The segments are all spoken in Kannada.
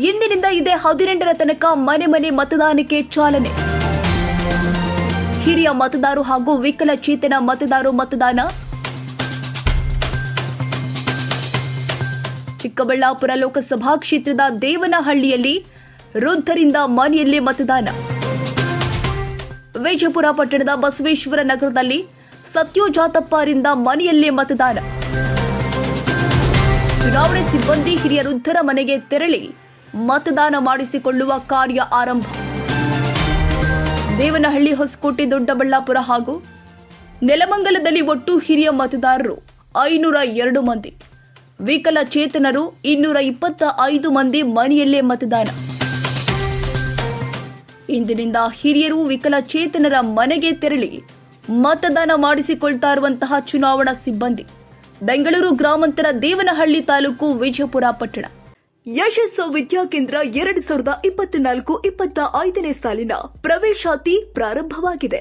ಇಂದಿನಿಂದ ಇದೇ 18ರ ತನಕ ಮನೆ ಮನೆ ಮತದಾನಕ್ಕೆ ಚಾಲನೆ. ಹಿರಿಯ ಮತದಾರರು ಹಾಗೂ ವಿಕಲಚೇತನ ಮತದಾರರು ಮತದಾನ. ಚಿಕ್ಕಬಳ್ಳಾಪುರ ಲೋಕಸಭಾ ಕ್ಷೇತ್ರದ ದೇವನಹಳ್ಳಿಯಲ್ಲಿ ವೃದ್ಧರಿಂದ ಮನೆಯಲ್ಲೇ ಮತದಾನ. ವಿಜಯಪುರ ಪಟ್ಟಣದ ಬಸವೇಶ್ವರ ನಗರದಲ್ಲಿ ಸತ್ಯೋಜಾತಪ್ಪರಿಂದ ಮನೆಯಲ್ಲೇ ಮತದಾನ. ಚುನಾವಣೆ ಸಿಬ್ಬಂದಿ ಹಿರಿಯ ವೃದ್ಧರ ಮನೆಗೆ ತೆರಳಿ ಮತದಾನ ಮಾಡಿಸಿಕೊಳ್ಳುವ ಕಾರ್ಯ ಆರಂಭ. ದೇವನಹಳ್ಳಿ, ಹೊಸಕೋಟೆ, ದೊಡ್ಡಬಳ್ಳಾಪುರ ಹಾಗೂ ನೆಲಮಂಗಲದಲ್ಲಿ ಒಟ್ಟು ಹಿರಿಯ ಮತದಾರರು 502 ಮಂದಿ, ವಿಕಲಚೇತನರು 225 ಮಂದಿ ಮನೆಯಲ್ಲೇ ಮತದಾನ. ಇಂದಿನಿಂದ ಹಿರಿಯರು ವಿಕಲಚೇತನರ ಮನೆಗೆ ತೆರಳಿ ಮತದಾನ ಮಾಡಿಸಿಕೊಳ್ತಾ ಇರುವಂತಹ ಚುನಾವಣಾ ಸಿಬ್ಬಂದಿ. ಬೆಂಗಳೂರು ಗ್ರಾಮಾಂತರ, ದೇವನಹಳ್ಳಿ ತಾಲೂಕು, ವಿಜಯಪುರ ಪಟ್ಟಣ. ಯಶಸ್ಸು ವಿದ್ಯಾಕೇಂದ್ರ 2024-25ನೇ ಸಾಲಿನ ಪ್ರವೇಶಾತಿ ಪ್ರಾರಂಭವಾಗಿದೆ.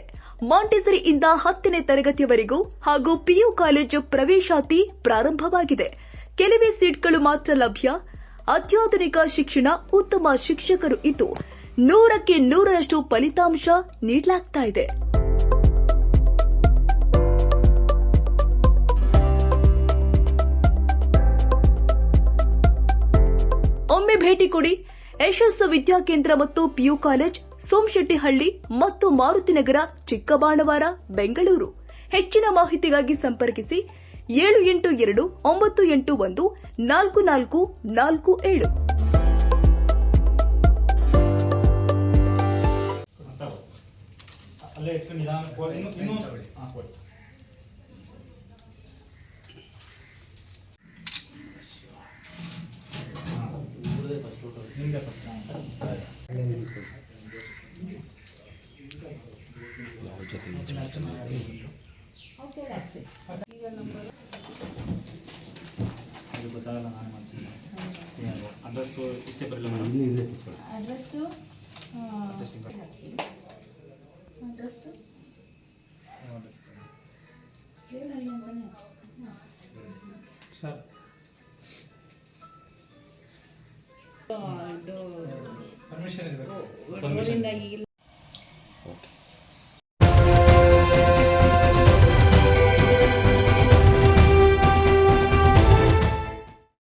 ಮಾಂಟೆಸರಿಯಿಂದ 10ನೇ ತರಗತಿಯವರೆಗೂ ಹಾಗೂ ಪಿಯು ಕಾಲೇಜು ಪ್ರವೇಶಾತಿ ಪ್ರಾರಂಭವಾಗಿದೆ. ಕೆಲವೇ ಸೀಟ್ಗಳು ಮಾತ್ರ ಲಭ್ಯ. ಅತ್ಯಾಧುನಿಕ ಶಿಕ್ಷಣ, ಉತ್ತಮ ಶಿಕ್ಷಕರು ಇದ್ದು 100ಕ್ಕೆ 100ರಷ್ಟು ಫಲಿತಾಂಶ ನೀಡಲಾಗ್ತಾ ಇದೆ. ಒಮ್ಮೆ ಭೇಟಿ ಕೊಡಿ. ಯಶಸ್ಸು ವಿದ್ಯಾಕೇಂದ್ರ ಮತ್ತು ಪಿಯು ಕಾಲೇಜ್, ಸೋಮಶೆಟ್ಟಿಹಳ್ಳಿ ಮತ್ತು ಮಾರುತಿನಗರ, ಚಿಕ್ಕಬಾಣವಾರ, ಬೆಂಗಳೂರು. ಹೆಚ್ಚಿನ ಮಾಹಿತಿಗಾಗಿ ಸಂಪರ್ಕಿಸಿ 7829814447. ಅಡ್ರೆಸ್ ಇಷ್ಟೇ ಬರಲಿಲ್ಲ ಅಡ್ರೆಸ್ಸು ಸರ್ ಪರ್ಮಿಷನ್ ಇರಬೇಕು.